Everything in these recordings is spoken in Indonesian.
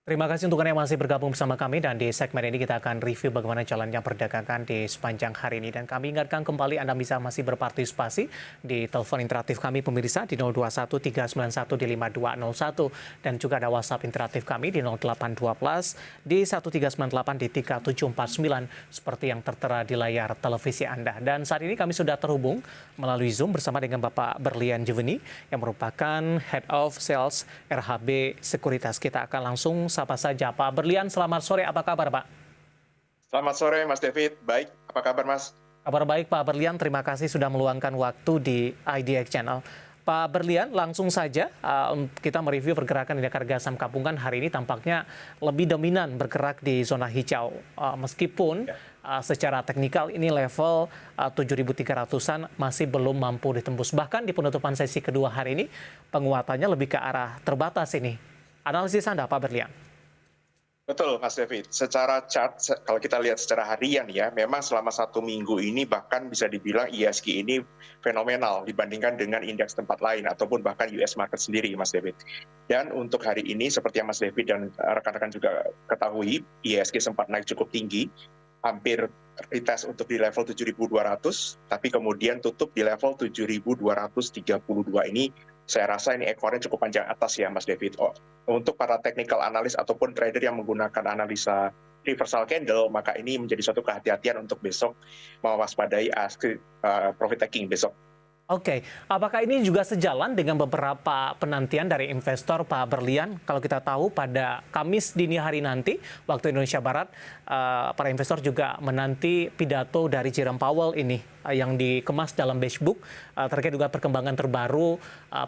Terima kasih untuk Anda yang masih bergabung bersama kami dan di segmen ini kita akan review bagaimana jalannya perdagangan di sepanjang hari ini. Dan kami ingatkan kembali Anda bisa masih berpartisipasi di telepon interaktif kami pemirsa di 021 391 di 5201 dan juga ada WhatsApp interaktif kami di 0812 di 1398 di 3749 seperti yang tertera di layar televisi Anda. Dan saat ini kami sudah terhubung melalui Zoom bersama dengan Bapak Berlian Jeveni yang merupakan Head of Sales RHB Sekuritas. Kita akan langsung sapa saja. Pak Berlian, selamat sore. Apa kabar, Pak? Selamat sore, Mas David. Baik, apa kabar, Mas? Kabar baik, Pak Berlian. Terima kasih sudah meluangkan waktu di IDX Channel. Pak Berlian, langsung saja kita mereview pergerakan indeks harga saham gabungan hari ini tampaknya lebih dominan bergerak di zona hijau. Meskipun secara teknikal ini level 7.300-an masih belum mampu ditembus. Bahkan di penutupan sesi kedua hari ini penguatannya lebih ke arah terbatas ini. Analisis Anda, Pak Berlian? Betul, Mas David. Secara chart, kalau kita lihat secara harian ya, memang selama 1 minggu ini bahkan bisa dibilang ISG ini fenomenal dibandingkan dengan indeks tempat lain ataupun bahkan US market sendiri, Mas David. Dan untuk hari ini, seperti yang Mas David dan rekan-rekan juga ketahui, ISG sempat naik cukup tinggi, hampir retest untuk di level 7.200, tapi kemudian tutup di level 7.232 ini. Saya rasa ini ekornya cukup panjang atas ya, Mas David. Untuk para technical analis ataupun trader yang menggunakan analisa reversal candle, maka ini menjadi suatu kehati-hatian untuk besok mewaspadai aksi profit taking besok. Oke, apakah ini juga sejalan dengan beberapa penantian dari investor, Pak Berlian? Kalau kita tahu pada Kamis dini hari nanti, waktu Indonesia Barat, para investor juga menanti pidato dari Jerome Powell ini yang dikemas dalam beige book terkait juga perkembangan terbaru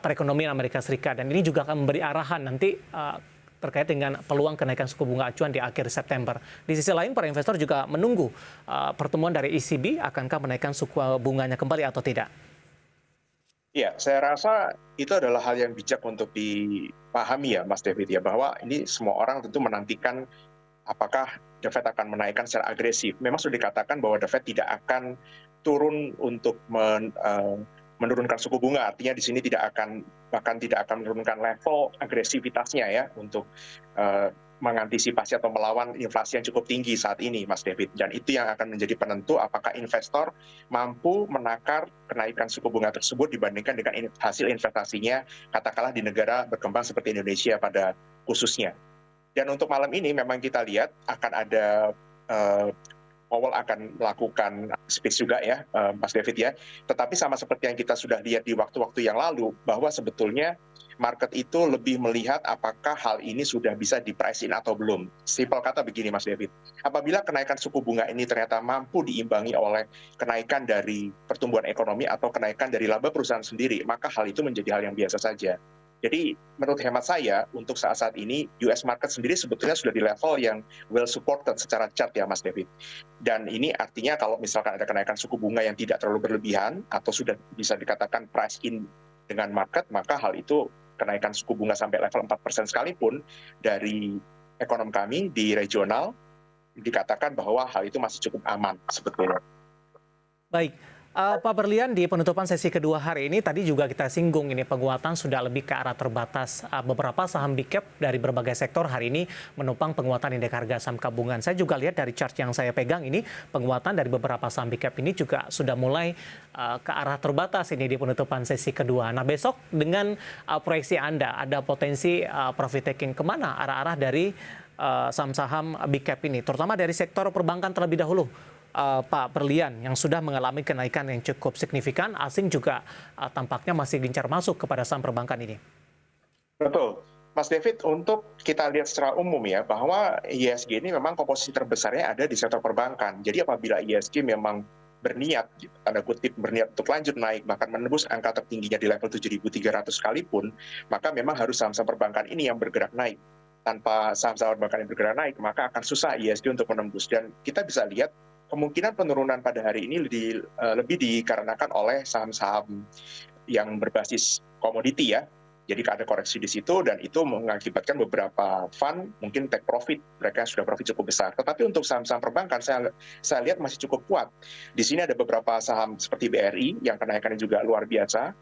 perekonomian Amerika Serikat. Dan ini juga akan memberi arahan nanti terkait dengan peluang kenaikan suku bunga acuan di akhir September. Di sisi lain, para investor juga menunggu pertemuan dari ECB akankah menaikkan suku bunganya kembali atau tidak. Ya, saya rasa itu adalah hal yang bijak untuk dipahami ya, Mas David ya, bahwa ini semua orang tentu menantikan apakah The Fed akan menaikkan secara agresif. Memang sudah dikatakan bahwa The Fed tidak akan turun untuk menurunkan suku bunga, artinya di sini bahkan tidak akan menurunkan level agresivitasnya ya untuk mengantisipasi atau melawan inflasi yang cukup tinggi saat ini, Mas David. Dan itu yang akan menjadi penentu apakah investor mampu menakar kenaikan suku bunga tersebut dibandingkan dengan hasil investasinya, katakanlah di negara berkembang seperti Indonesia pada khususnya. Dan untuk malam ini memang kita lihat akan ada Powell akan melakukan speech juga ya, Mas David ya. Tetapi sama seperti yang kita sudah lihat di waktu-waktu yang lalu, bahwa sebetulnya market itu lebih melihat apakah hal ini sudah bisa di-price in atau belum. Simpel kata begini, Mas David. Apabila kenaikan suku bunga ini ternyata mampu diimbangi oleh kenaikan dari pertumbuhan ekonomi atau kenaikan dari laba perusahaan sendiri, maka hal itu menjadi hal yang biasa saja. Jadi menurut hemat saya, untuk saat-saat ini US market sendiri sebetulnya sudah di level yang well supported secara chart ya, Mas David. Dan ini artinya kalau misalkan ada kenaikan suku bunga yang tidak terlalu berlebihan atau sudah bisa dikatakan price in dengan market, maka hal itu kenaikan suku bunga sampai level 4% sekalipun dari ekonom kami di regional dikatakan bahwa hal itu masih cukup aman sebetulnya. Baik, Pak Berlian, di penutupan sesi kedua hari ini tadi juga kita singgung ini penguatan sudah lebih ke arah terbatas. Beberapa saham big cap dari berbagai sektor hari ini menopang penguatan indeks harga saham gabungan. Saya juga lihat dari chart yang saya pegang ini penguatan dari beberapa saham big cap ini juga sudah mulai ke arah terbatas ini di penutupan sesi kedua. Nah besok dengan proyeksi Anda ada potensi profit taking kemana arah-arah dari saham-saham big cap ini, terutama dari sektor perbankan terlebih dahulu. Pak Berlian yang sudah mengalami kenaikan yang cukup signifikan, asing juga tampaknya masih gencar masuk kepada saham perbankan ini. Betul. Mas David, untuk kita lihat secara umum ya, bahwa ISG ini memang komposisi terbesarnya ada di sektor perbankan. Jadi apabila ISG memang berniat, tanda kutip berniat untuk lanjut naik, bahkan menembus angka tertingginya di level 7.300 sekalipun, maka memang harus saham-saham perbankan ini yang bergerak naik. Tanpa saham-saham perbankan yang bergerak naik, maka akan susah ISG untuk menembus. Dan kita bisa lihat kemungkinan penurunan pada hari ini lebih dikarenakan oleh saham-saham yang berbasis komoditi ya. Jadi ada koreksi di situ dan itu mengakibatkan beberapa fund mungkin take profit, mereka sudah profit cukup besar. Tetapi untuk saham-saham perbankan saya lihat masih cukup kuat. Di sini ada beberapa saham seperti BRI yang kenaikannya juga luar biasa.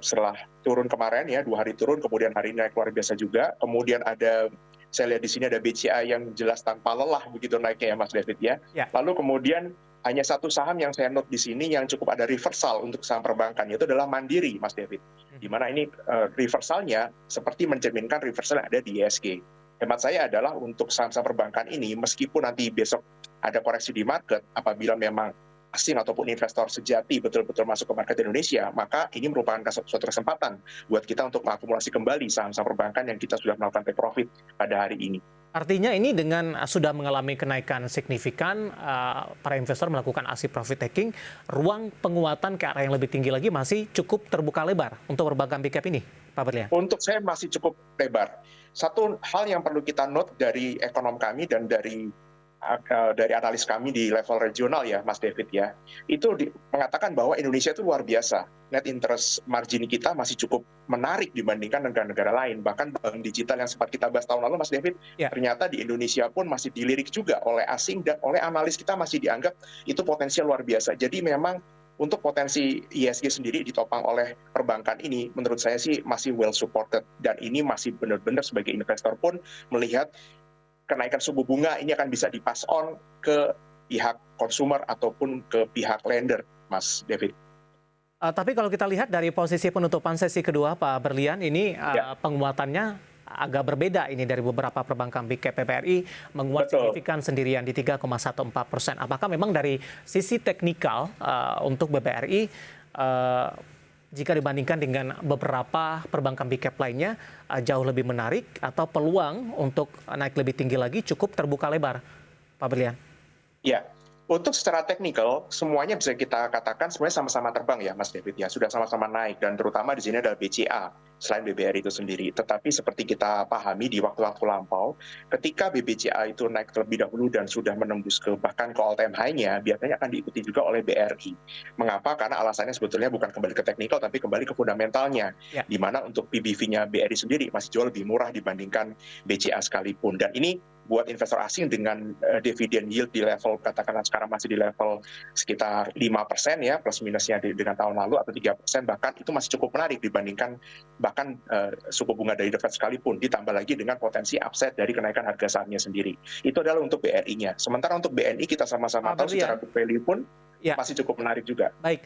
Setelah turun kemarin ya, 2 hari turun, kemudian hari ini naik luar biasa juga. Kemudian ada Saya lihat di sini ada BCA yang jelas tanpa lelah begitu naiknya ya Mas David ya. Ya. Lalu kemudian hanya satu saham yang saya note di sini yang cukup ada reversal untuk saham perbankan, yaitu adalah Mandiri, Mas David. Di mana ini reversalnya seperti mencerminkan reversal yang ada di ISG. Hemat saya adalah untuk saham-saham perbankan ini, meskipun nanti besok ada koreksi di market, apabila memang asing ataupun investor sejati betul-betul masuk ke market Indonesia, maka ini merupakan suatu kesempatan buat kita untuk mengakumulasi kembali saham-saham perbankan yang kita sudah melakukan take profit pada hari ini. Artinya ini dengan sudah mengalami kenaikan signifikan, para investor melakukan aksi profit taking, ruang penguatan ke arah yang lebih tinggi lagi masih cukup terbuka lebar untuk berbagai big cap ini, Pak Berlian? Untuk saya masih cukup lebar. Satu hal yang perlu kita note dari ekonom kami dan dari analis kami di level regional ya Mas David ya, itu mengatakan bahwa Indonesia itu luar biasa. Net interest margin kita masih cukup menarik dibandingkan negara-negara lain. Bahkan bank digital yang sempat kita bahas tahun lalu Mas David, ternyata di Indonesia pun masih dilirik juga oleh asing dan oleh analis kita masih dianggap itu potensial luar biasa. Jadi memang untuk potensi ISG sendiri ditopang oleh perbankan ini, menurut saya sih masih well supported. Dan ini masih benar-benar sebagai investor pun melihat kenaikan suku bunga ini akan bisa dipass on ke pihak consumer ataupun ke pihak lender, Mas David. Tapi kalau kita lihat dari posisi penutupan sesi kedua, Pak Berlian, ini penguatannya agak berbeda ini dari beberapa perbankan big cap. BBRI menguat signifikan sendirian di 3,14%. Apakah memang dari sisi teknikal untuk BBRI jika dibandingkan dengan beberapa perbankan big cap lainnya jauh lebih menarik atau peluang untuk naik lebih tinggi lagi cukup terbuka lebar, Pak Berlian? Ya, untuk secara teknikal semuanya bisa kita katakan sebenarnya sama-sama terbang ya Mas David ya, sudah sama-sama naik dan terutama di sini adalah BCA selain BBRI itu sendiri. Tetapi seperti kita pahami di waktu-waktu lampau, ketika BBCA itu naik terlebih dahulu dan sudah menembus bahkan ke all time high-nya, biasanya akan diikuti juga oleh BRI. Mengapa? Karena alasannya sebetulnya bukan kembali ke teknikal tapi kembali ke fundamentalnya. Di mana untuk PBV-nya BRI sendiri masih jauh lebih murah dibandingkan BCA sekalipun. Dan ini buat investor asing dengan dividen yield di level katakanlah sekarang masih di level sekitar 5% ya plus minusnya dengan tahun lalu atau 3%, bahkan itu masih cukup menarik dibandingkan bahkan suku bunga dari The Fed sekalipun, ditambah lagi dengan potensi upside dari kenaikan harga sahamnya sendiri. Itu adalah untuk BRI-nya. Sementara untuk BNI kita sama-sama tahu secara book value pun masih cukup menarik juga. Baik.